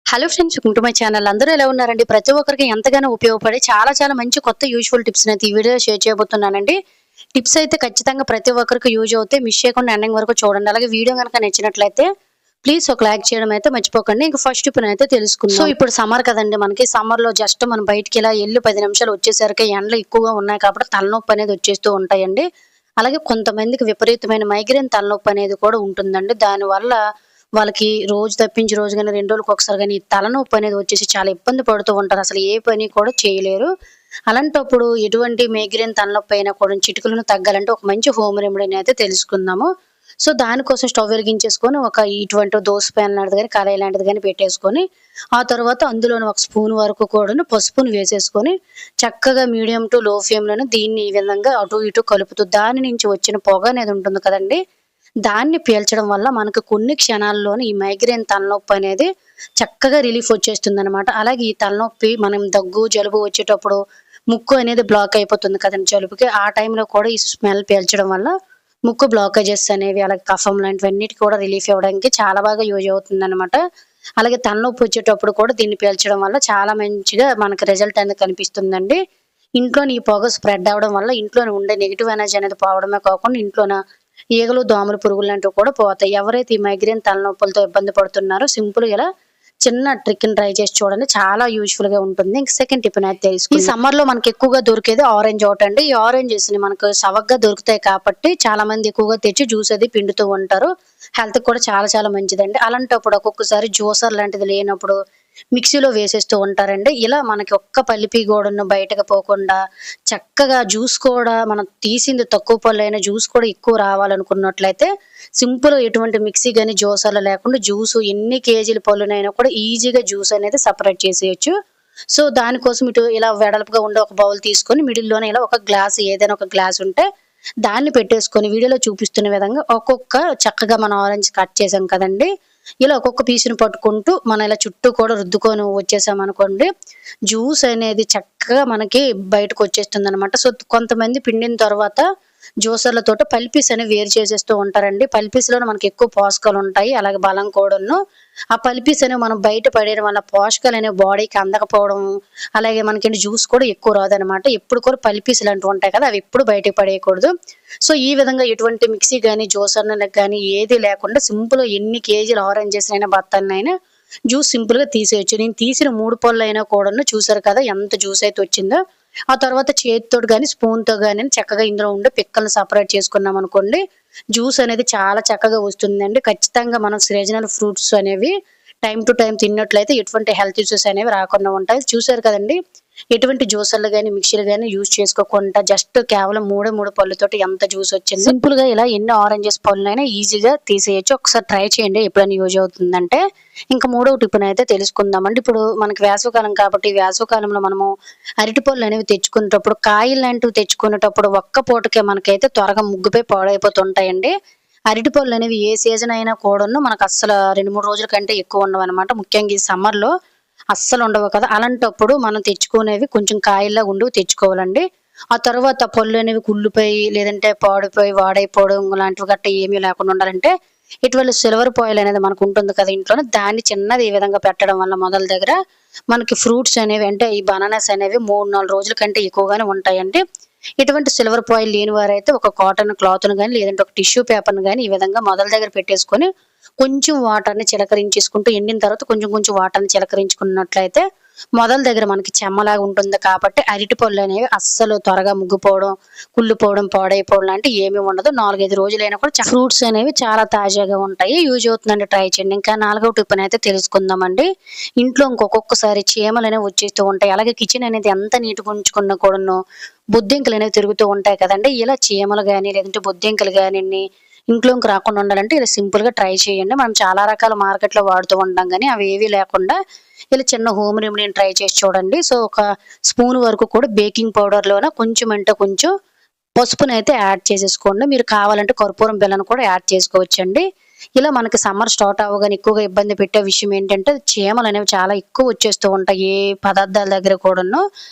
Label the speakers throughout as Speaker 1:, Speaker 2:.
Speaker 1: Hello friends, welcome to my channel. అందరూ ఎలా ఉన్నారండి? ప్రతి ఒక్కరికి ఎంతగానో ఉపయోగపడే చాలా మంచి కొత్త యూజ్ఫుల్ టిప్స్ అయితే ఈ వీడియోలో షేర్ చేయబోతున్నానండి. టిప్స్ అయితే ఖచ్చితంగా ప్రతి ఒక్కరికి యూజ్ అవుతాయి. మిస్ చేయకుండా ఎండింగ్ వరకు చూడండి. అలాగే వీడియో కనుక నచ్చినట్లయితే ప్లీజ్ ఒక లైక్ చేయడం అయితే మర్చిపోకండి. ఇంకా ఫస్ట్ టిప్ అయితే తెలుసుకుందాం. సో ఇప్పుడు సమ్మర్ కదండి, మనకి సమ్మర్ లో జస్ట్ మనం బయటికి ఇలా ఎల్లు 10 నిమిషాలు వచ్చేసరికి ఎండలు ఎక్కువగా ఉన్నాయి కాబట్టి తలనొప్పి అనేది వచ్చేస్తూ ఉంటాయండి. అలాగే కొంతమందికి విపరీతమైన మైగ్రేన్ తలనొప్పి అనేది కూడా ఉంటుందండి. దానివల్ల వాళ్ళకి రోజు తప్పించి రోజు గాని 2 రోజులకు ఒకసారి గాని తలనొప్పి అనేది వచ్చేసి చాలా ఇబ్బంది పడుతూ ఉంటారు. అసలు ఏ పని కూడా చేయలేరు. అలాంటప్పుడు ఎటువంటి మైగ్రేన్ తలనొప్పి అయినా కూడా చిటికలను తగ్గాలంటే ఒక మంచి హోమ్ రెమెడీని అయితే తెలుసుకుందాము. సో దానికోసం స్టవ్ వెలిగించేసుకొని ఒక ఇటువంటి దోస ప్యాన్ లాంటిది గాని కడాయి లాంటిది గాని పెట్టేసుకొని ఆ తర్వాత అందులోని ఒక స్పూన్ వరకు కూడాను పసుపును వేసేసుకొని చక్కగా మీడియం టు లో ఫ్లేమ్ లోనే దీన్ని ఈ విధంగా అటు ఇటు కలుపుతూ దాని నుంచి వచ్చిన పొగ అనేది ఉంటుంది కదండి, దాన్ని పీల్చడం వల్ల మనకు కొన్ని క్షణాల్లోనే ఈ మైగ్రేన్ తలనొప్పి అనేది చక్కగా రిలీఫ్ వచ్చేస్తుందన్నమాట. అలాగే ఈ తలనొప్పి మనం దగ్గు, జలుబు వచ్చేటప్పుడు ముక్కు అనేది బ్లాక్ అయిపోతుంది కదండి జలుబుకి. ఆ టైంలో కూడా ఈ స్మెల్ పీల్చడం వల్ల ముక్కు బ్లాకేజెస్ అనేవి, అలాగే కఫం లాంటివన్నిటికి కూడా రిలీఫ్ ఇవ్వడానికి చాలా బాగా యూజ్ అవుతుందన్నమాట. అలాగే తలనొప్పి వచ్చేటప్పుడు కూడా దీన్ని పీల్చడం వల్ల చాలా మంచిగా మనకు రిజల్ట్ అనేది కనిపిస్తుందండి. ఇంట్లోని ఈ పొగ స్ప్రెడ్ అవ్వడం వల్ల ఇంట్లోనే ఉండే నెగిటివ్ ఎనర్జీ అనేది పోవడమే కాకుండా ఇంట్లోన ఈగలు, దోమలు, పురుగులు లాంటివి కూడా పోతాయి. ఎవరైతే ఈ మైగ్రేన్ తలనొప్పులతో ఇబ్బంది పడుతున్నారో సింపుల్‌గా ఇలా చిన్న ట్రిక్‌ని ట్రై చేసి చూడండి. చాలా యూజ్‌ఫుల్‌గా ఉంటుంది. ఇంక సెకండ్ టిప్ అనేది తెలుసుకుందాం. ఈ సమ్మర్‌లో మనకి ఎక్కువగా దొరికేది ఆరెంజ్ ఒకటండి. ఈ ఆరెంజెస్‌ని మనకు సవగ్గా దొరుకుతాయి కాబట్టి చాలా మంది ఎక్కువగా తెచ్చి జ్యూస్ అది పిండుతూ ఉంటారు. హెల్త్‌కి కూడా చాలా మంచిదండి. అలాంటప్పుడు ఒక్కొక్కసారి జ్యూసర్ లాంటిది లేనప్పుడు మిక్సీలో వేసేస్తూ ఉంటారండి. ఇలా మనకి ఒక్క పల్లిపి గూడను బయటకు పోకుండా చక్కగా జ్యూస్ కూడా మనం తీసింది తక్కువ పళ్ళైన జ్యూస్ కూడా ఎక్కువ రావాలనుకున్నట్లయితే సింపుల్‌గా ఎటువంటి మిక్సీ గాని, జ్యూసర్‌లు లేకుండా జ్యూసు ఎన్ని కేజీల పళ్ళునైనా కూడా ఈజీగా జ్యూస్ అనేది సెపరేట్ చేసేయొచ్చు. సో దానికోసం ఇటు ఇలా వెడల్పుగా ఉండే ఒక బౌల్ తీసుకొని మిడిల్‌లోనే ఇలా ఒక గ్లాస్, ఏదైనా ఒక గ్లాస్ ఉంటే దాన్ని పెట్టేసుకొని వీడియోలో చూపిస్తున్న విధంగా ఒక్కొక్క చక్కగా మనం ఆరెంజ్ కట్ చేసాం కదండీ, ఇలా ఒక్కొక్క పీస్‌ని పట్టుకుంటూ మనం ఇలా చుట్టూ కూడా రుద్దుకొని వచ్చేసామనుకోండి, జ్యూస్ అనేది చక్కగా మనకి బయటకొచ్చేస్తుందనమాట. సో కొంతమంది పిండిన తర్వాత జ్యూసర్‌లతోటి పల్పీస్ అనేవి వేరు చేసేస్తూ ఉంటారండి. పల్పీస్‌లోనే మనకి ఎక్కువ పోషకాలుంటాయి. అలాగే బలం కూడాను. ఆ పల్పీస్ అనేవి మనం బయట పడేయడం వల్ల పోషకాలనేవి బాడీకి అందకపోవడం, అలాగే మనకేంటి జ్యూస్ కూడా ఎక్కువ రాదనమాట. ఎప్పుడు కూడా పల్పీస్ లాంటివి ఉంటాయి కదా, అవి ఎప్పుడు బయటకి పడేయకూడదు. సో ఈ విధంగా ఎటువంటి మిక్సీ గాని, జ్యూసర్‌లకు గాని ఏది లేకుండా సింపుల్‌గా ఎన్ని కేజీల ఆరెంజెస్‌నైనా, బత్తాయినైనా జ్యూస్ సింపుల్‌గా తీసేయొచ్చు. నేను తీసిన 3 పళ్ళైనా కూడాను చూసారు కదా ఎంత జ్యూస్ అయితే వచ్చిందో. ఆ తర్వాత చేతితోటి గాని, స్పూన్‌తో గాని చక్కగా ఇందులో ఉండే పిక్కల్ని సెపరేట్ చేసుకున్నామనుకోండి, జ్యూస్ అనేది చాలా చక్కగా వస్తుందండి. ఖచ్చితంగా మనం సీజనల్ ఫ్రూట్స్ అనేవి టైమ్ టు టైమ్ తిన్నట్లయితే ఎటువంటి హెల్త్ ఇష్యూస్ అనేవి రాకుండా ఉంటాయి. చూసారు కదండీ! ఎటువంటి జ్యూసర్‌లు గాని, మిక్సీలు గాని యూజ్ చేసుకోకుండా జస్ట్ కేవలం 3 పళ్ళతోటి ఎంత జ్యూస్ వచ్చిందో. సింపుల్‌గా ఇలా ఎన్ని ఆరెంజెస్ పళ్ళనైనా ఈజీగా తీసేయొచ్చు. ఒకసారి ట్రై చేయండి ఎప్పుడైనా యూజ్ అవుతుందంటే. ఇంకా మూడవ టిప్‌నైతే తెలుసుకుందామండి. ఇప్పుడు మనకి వేసవికాలం కాబట్టి వేసవికాలంలో మనము అరటిపళ్ళు అనేవి తెచ్చుకునేటప్పుడు, కాయలు లాంటివి తెచ్చుకునేటప్పుడు ఒక్క పూటకే మనకైతే త్వరగా ముగ్గుపై పాడైపోతుంటాయండి. అరటిపళ్ళు అనేవి ఏ సీజన్ అయినా కూడాను మనకు అస్సలు 2, 3 రోజుల కంటే ఎక్కువ ఉండవనమాట. ముఖ్యంగా ఈ సమ్మర్‌లో అస్సలుండవు కదా! అలాంటప్పుడు మనం తెచ్చుకునేవి కొంచెం కాయల్లాగా ఉండేవి తెచ్చుకోవాలండి. ఆ తర్వాత పళ్ళనేవి కుళ్ళిపోయి, లేదంటే పాడైపోయి, వాడైపోవడం లాంటివి గట్టా ఏమీ లేకుండా ఉండాలంటే ఇటువంటి సిల్వర్ ఫాయిల్ అనేది మనకుంటుంది కదా ఇంట్లోనే, దాన్ని చిన్నది ఈ విధంగా పెట్టడం వల్ల మొదల దగ్గర మనకి ఫ్రూట్స్ అనేవి అంటే ఈ బనానాస్ అనేవి 3, 4 రోజుల కంటే ఎక్కువగానే ఉంటాయండి. ఇటువంటి సిల్వర్ ఫాయిల్ లేని వారైతే ఒక కాటన్ క్లాత్‌ను గాని, లేదంటే ఒక టిష్యూ పేపర్‌ని గాని ఈ విధంగా మొదల దగ్గర పెట్టేసుకొని కొంచెం వాటర్‌ని చిలకరించేసుకుంటూ ఎండిన తర్వాత కొంచెం వాటర్‌ని చిలకరించుకున్నట్లయితే మొదల దగ్గర మనకి చెమ్మలాగా ఉంటుంది కాబట్టి అరటిపళ్ళు అనేవి అస్సలు త్వరగా ముగ్గిపోవడం, కుళ్ళిపోవడం, పాడైపోవడం లాంటివి ఏమీ ఉండదు. 4, 5 రోజులైనా కూడా ఫ్రూట్స్ అనేవి చాలా తాజాగా ఉంటాయి. యూజ్ అవుతుందండి, ట్రై చేయండి. ఇంకా నాలుగవ టిప్‌నైతే తెలుసుకుందామండి. ఇంట్లో ఇంకొకసారి చీమలనేవి వచ్చేస్తూ ఉంటాయి. అలాగే కిచెన్ అనేది ఎంత నీట్‌గా ఉంచుకున్నా కూడాను బొద్దింకలనేవి తిరుగుతూ ఉంటాయి కదండీ! ఇలా చీమలు గాని, లేదంటే బొద్దింకలు గానియండి ఇంట్లోకి రాకుండా ఉండాలంటే ఇలా సింపుల్‌గా ట్రై చేయండి. మనం చాలా రకాల మార్కెట్‌లో వాడుతూ ఉంటాం గానీ అవేవీ లేకుండా ఇలా చిన్న హోమ్ రెమెడీని ట్రై చేసి చూడండి. సో ఒక స్పూన్ వరకు కూడా బేకింగ్ పౌడర్‌లోన కొంచెం అంటే కొంచెం పసుపునైతే యాడ్ చేసేసుకోండి. మీరు కావాలంటే కర్పూరం బిళ్ళను కూడా యాడ్ చేసుకోవచ్చండి. ఇలా మనకి సమ్మర్ స్టార్ట్ అవ్వగానే ఎక్కువగా ఇబ్బంది పెట్టే విషయం ఏంటంటే చీమలనేవి చాలా ఎక్కువ వచ్చేస్తూ ఉంటాయి ఏ పదార్థాల దగ్గర కూడాను.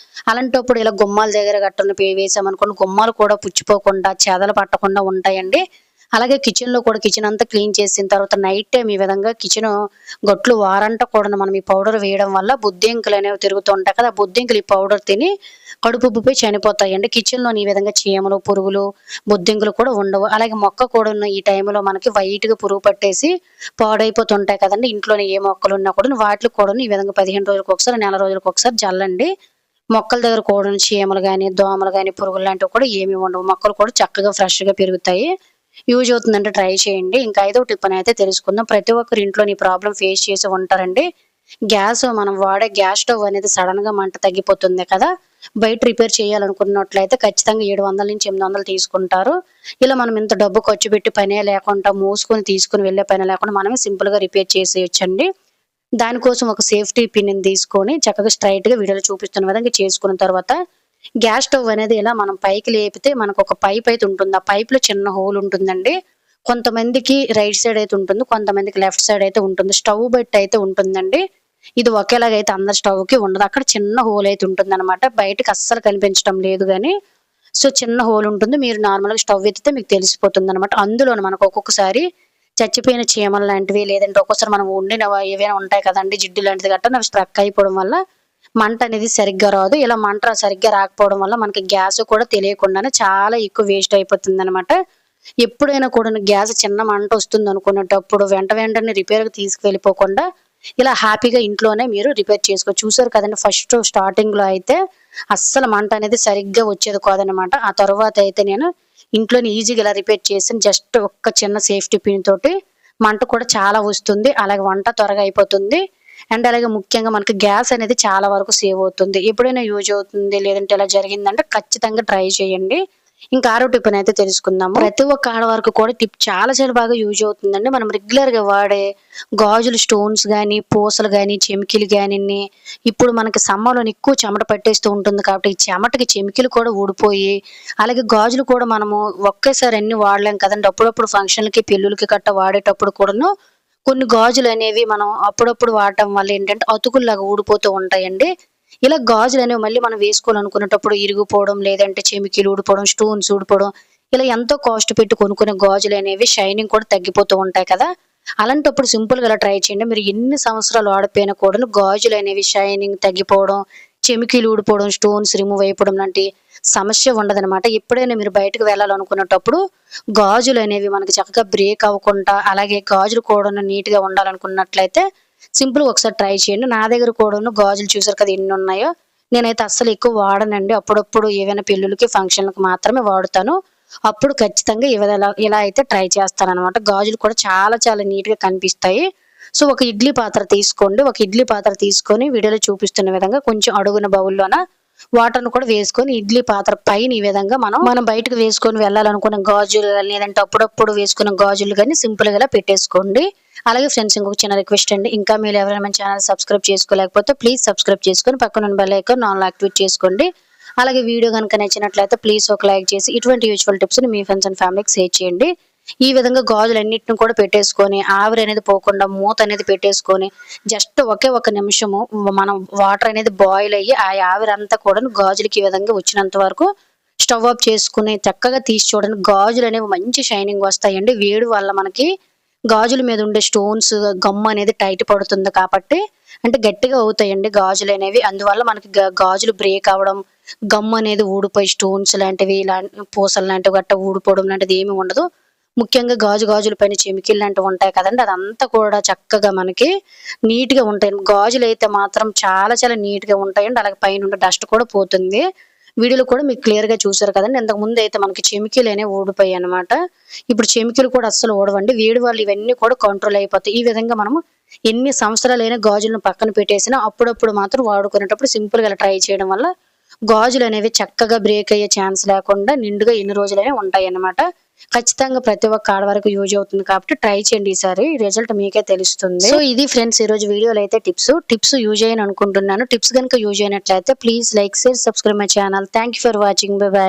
Speaker 1: అలాంటప్పుడు ఇలా గుమ్మాల దగ్గర గట్టున వేసామనుకోండి, గుమ్మాలు కూడా పుచ్చిపోకుండా, చెదలు పట్టకుండా ఉంటాయండి. అలాగే కిచెన్‌లో కూడా కిచెన్ అంతా క్లీన్ చేసిన తర్వాత నైట్ టైమ్ ఈ విధంగా కిచెను గట్లు వారంతా కూడా మనం ఈ పౌడర్ వేయడం వల్ల బొద్దింకలనేవి తిరుగుతూ ఉంటాయి కదా! ఆ బొద్దింకలు ఈ పౌడర్ తిని కడుపుబ్బిపోయి చనిపోతాయండి. కిచెన్‌లోని ఈ విధంగా చీమలు, పురుగులు, బొద్దింకలు కూడా ఉండవు. అలాగే మొక్క కూడాను ఈ టైంలో మనకి వైట్‌గా పురుగు పట్టేసి పాడైపోతుంటాయి కదండీ! ఇంట్లోని ఏ మొక్కలున్నా కూడాను వాటిలికి కూడాను ఈ విధంగా 15 రోజులకొకసారి, నెల రోజులకొకసారి జల్లండి. మొక్కల దగ్గర కూడాను చీమలు గాని, దోమలు గాని, పురుగులు లాంటివి కూడా ఏమి ఉండవు. మొక్కలు కూడా చక్కగా ఫ్రెష్‌గా పెరుగుతాయి. యూజ్ అవుతుందంటే ట్రై చేయండి. ఇంకా ఐదో టిప్ అనైతే తెలుసుకుందాం. ప్రతి ఒక్కరు ఇంట్లోని ఈ ప్రాబ్లమ్ ఫేస్ చేసి ఉంటారండి. మనం వాడే గ్యాస్ స్టవ్ అనేది సడెన్‌గా మంట తగ్గిపోతుంది కదా! బయట రిపేర్ చేయాలనుకున్నట్లయితే ఖచ్చితంగా 700-800 తీసుకుంటారు. ఇలా మనం ఇంత డబ్బు ఖర్చు పెట్టి పనే లేకుండా మూసుకొని తీసుకొని వెళ్ళే పని లేకుండా మనమే సింపుల్‌గా రిపేర్ చేసేయొచ్చండి. దానికోసం ఒక సేఫ్టీ పిన్‌ని తీసుకొని చక్కగా స్ట్రెయిట్‌గా వీడియోలో చూపిస్తున్న విధంగా చేసుకున్న తర్వాత గ్యాస్ స్టవ్ అనేది ఇలా మనం పైకి లేపితే మనకొక పైప్ అయితే ఉంటుంది. ఆ పైప్‌లో చిన్న హోల్ ఉంటుందండి. కొంతమందికి రైట్ సైడ్ అయితే ఉంటుంది. కొంతమందికి లెఫ్ట్ సైడ్ అయితే ఉంటుంది. స్టవ్ బట్టి అయితే ఉంటుందండి. ఇది ఒకేలాగా అయితే అందరి స్టవ్‌కి ఉండదు. అక్కడ చిన్న హోల్ అయితే ఉంటుందన్నమాట. బయటకి అస్సలు కనిపించడం లేదు గానీ, సో, చిన్న హోల్ ఉంటుంది. మీరు నార్మల్‌గా స్టవ్ ఎత్తితే మీకు తెలిసిపోతుందన్నమాట. అందులోను మనకు ఒక్కొక్కసారి చచ్చిపోయిన చీమలు లాంటివి లేదంటే ఒక్కోసారి మనం వండినవి ఏవైనా ఉంటాయి కదండీ! జిడ్డు లాంటిది గట్టా అవి స్ట్రక్ అయిపోవడం వల్ల మంట అనేది సరిగ్గా రాదు. ఇలా మంట సరిగ్గా రాకపోవడం వల్ల మనకి గ్యాస్ కూడా తెలియకుండానే చాలా ఎక్కువ వేస్ట్ అయిపోతుందన్నమాట. ఎప్పుడైనా కూడాను గ్యాస్ చిన్న మంట వస్తుందనుకునేటప్పుడు వెంటనే రిపేర్‌కి తీసుకెళ్ళిపోకుండా ఇలా హ్యాపీగా ఇంట్లోనే మీరు రిపేర్ చేసుకోవచ్చు. చూసారు కదండీ! ఫస్ట్ స్టార్టింగ్‌లో అయితే అస్సలు మంట అనేది సరిగ్గా వచ్చేది కాదనమాట. ఆ తరువాత అయితే నేను ఇంట్లోనే ఈజీగా ఇలా రిపేర్ చేసాను. జస్ట్ ఒక్క చిన్న సేఫ్టీ పిన్ తోటి మంట కూడా చాలా వస్తుంది. అలాగే వంట త్వరగా అయిపోతుంది. అండ్ అలాగే ముఖ్యంగా మనకి గ్యాస్ అనేది చాలా వరకు సేవ్ అవుతుంది. ఎప్పుడైనా యూజ్ అవుతుంది లేదంటే ఇలా జరిగిందంటే ఖచ్చితంగా ట్రై చేయండి. ఇంకా ఆరో టిప్‌నైతే తెలుసుకుందాము. ప్రతి ఒక్క ఆడవారికి కూడా టిప్ చాలా బాగా యూజ్ అవుతుందండి. మనం రెగ్యులర్‌గా వాడే గాజులు స్టోన్స్ గాని, పూసలు గాని, చెమికీలు గానిన్ని ఇప్పుడు మనకి సమ్మర్‌లోని ఎక్కువ చెమట పట్టేస్తూ ఉంటుంది కాబట్టి, ఈ చెమటకి చెమికీలు కూడా ఊడిపోయి, అలాగే గాజులు కూడా మనము ఒకేసారి అన్ని వాడలేం కదండీ! అప్పుడప్పుడు ఫంక్షన్‌లకి, పెళ్ళిళ్ళకి గట్టా వాడేటప్పుడు కూడాను కొన్ని గాజులనేవి మనం అప్పుడప్పుడు వాడటం వల్ల ఏంటంటే అతుకుల్లాగా ఊడిపోతూ ఉంటాయండి. ఇలా గాజులనేవి మళ్ళీ మనం వేసుకోవాలనుకునేటప్పుడు ఇరిగిపోవడం, లేదంటే చెమికీలు ఊడిపోవడం, స్టోన్స్ ఊడిపోవడం, ఇలా ఎంతో కాస్ట్ పెట్టి కొనుక్కునే గాజులనేవి షైనింగ్ కూడా తగ్గిపోతూ ఉంటాయి కదా! అలాంటప్పుడు సింపుల్‌గా ఇలా ట్రై చేయండి. మీరు ఎన్ని సంవత్సరాలు వాడకపోయినా కూడాను గాజులనేవి షైనింగ్ తగ్గిపోవడం, చెమికీలు ఊడిపోవడం, స్టోన్స్ రిమూవ్ అయిపోవడం లాంటి సమస్య ఉండదనమాట. ఎప్పుడైనా మీరు బయటకి వెళ్ళాలనుకునేటప్పుడు గాజులనేవి మనకి చక్కగా బ్రేక్ అవ్వకుండా, అలాగే గాజులు కూడాను నీట్‌గా ఉండాలనుకున్నట్లయితే సింపుల్‌గా ఒకసారి ట్రై చేయండి. నా దగ్గర కూడాను గాజులు చూసారు కదా ఎన్నున్నాయో. నేనైతే అస్సలు ఎక్కువ వాడనండి. అప్పుడప్పుడు ఏవైనా పెళ్ళిళ్ళకి, ఫంక్షన్‌లకి మాత్రమే వాడుతాను. అప్పుడు ఖచ్చితంగా ఇలా అయితే ట్రై చేస్తాననమాట. గాజులు కూడా చాలా నీట్‌గా కనిపిస్తాయి. సో, ఒక ఇడ్లీ పాత్ర తీసుకోండి. ఒక ఇడ్లీ పాత్ర తీసుకొని వీడియోలో చూపిస్తున్న విధంగా కొంచెం అడుగున బౌల్‌లోన వాటర్‌ని కూడా వేసుకొని ఇడ్లీ పాత్ర పైన ఈ విధంగా మనం బయటకు వేసుకొని వెళ్ళాలనుకున్న గాజులు లేదంటే అప్పుడప్పుడు వేసుకున్న గాజులు గాని సింపుల్‌గా ఇలా పెట్టేసుకోండి. అలాగే ఫ్రెండ్స్ ఇంకొక చిన్న రిక్వెస్ట్ అండి. ఇంకా మీరు ఎవరైనా మన ఛానెల్ సబ్స్క్రైబ్ చేసుకోలేకపోతే ప్లీజ్ సబ్స్క్రైబ్ చేసుకొని పక్కనున్న బెల్ ఐకాన్ ఆల్‌లో యాక్టివేట్ చేసుకోండి. అలాగే వీడియో గనుక నచ్చినట్లయితే ప్లీజ్ ఒక లైక్ చేసి ఇటువంటి యూజ్‌ఫుల్ టిప్స్‌ని మీ ఫ్రెండ్స్ అండ్ ఫ్యామిలీకి షేర్ చేయండి. ఈ విధంగా గాజులన్నిటిని కూడా పెట్టేసుకొని ఆవిరి అనేది పోకుండా మూత అనేది పెట్టేసుకొని జస్ట్ ఒకే ఒక నిమిషము మనం వాటర్ అనేది బాయిల్ అయ్యి ఆ ఆవిరంతా కూడాను గాజులకి ఈ విధంగా వచ్చినంత వరకు స్టవ్ ఆఫ్ చేసుకొని చక్కగా తీసి చూడండి. గాజులనేవి మంచి షైనింగ్ వస్తాయండి. వేడి వల్ల మనకి గాజుల మీద ఉండే స్టోన్స్, గమ్ అనేది టైట్ పడుతుంది కాబట్టి అంటే గట్టిగా అవుతాయండి గాజులనేవి. అందువల్ల మనకి గాజులు బ్రేక్ అవ్వడం, గమ్ అనేది ఊడిపోయి స్టోన్స్ లాంటివి పూసలు లాంటివి గట్టా ఊడిపోవడం లాంటిది ఏమి ఉండదు. ముఖ్యంగా గాజుల పైన చెమికీలు లాంటివి ఉంటాయి కదండీ! అదంతా కూడా చక్కగా మనకి నీట్‌గా ఉంటాయి. గాజులైతే మాత్రం చాలా నీట్‌గా ఉంటాయండి. అలాగే పైనుండే డస్ట్ కూడా పోతుంది. వీడియోలో కూడా మీరు క్లియర్‌గా చూసారు కదండీ! ఇంతకుముందయితే మనకి చెమికీలనేవి ఊడిపోయాయన్నమాట. ఇప్పుడు చెమికీలు కూడా అస్సలు ఊడవండి. వేడి వల్ల ఇవన్నీ కూడా కంట్రోల్ అయిపోతాయి. ఈ విధంగా మనము ఎన్ని సంవత్సరాలైనా గాజులను పక్కన పెట్టేసినా అప్పుడప్పుడు మాత్రం వాడుకునేటప్పుడు సింపుల్‌గా ఇలా ట్రై చేయడం వల్ల గాజులనేవి చక్కగా బ్రేక్ అయ్యే ఛాన్స్ లేకుండా నిండుగా ఎన్ని రోజులైనా ఉంటాయన్నమాట. ఖచ్చితంగా ప్రతి ఒక్క ఆడవారికి యూజ్ అవుతుంది కాబట్టి ట్రై చేయండి ఈసారి. రిజల్ట్ మీకే తెలుస్తుంది. సో, ఇది ఫ్రెండ్స్ ఈరోజు వీడియోలో అయితే టిప్స్ యూజ్ అయ్యాయని అనుకుంటున్నాను. టిప్స్ గనుక యూజ్ అయినట్లయితే please like, share, subscribe my channel. Thank you for watching. By by.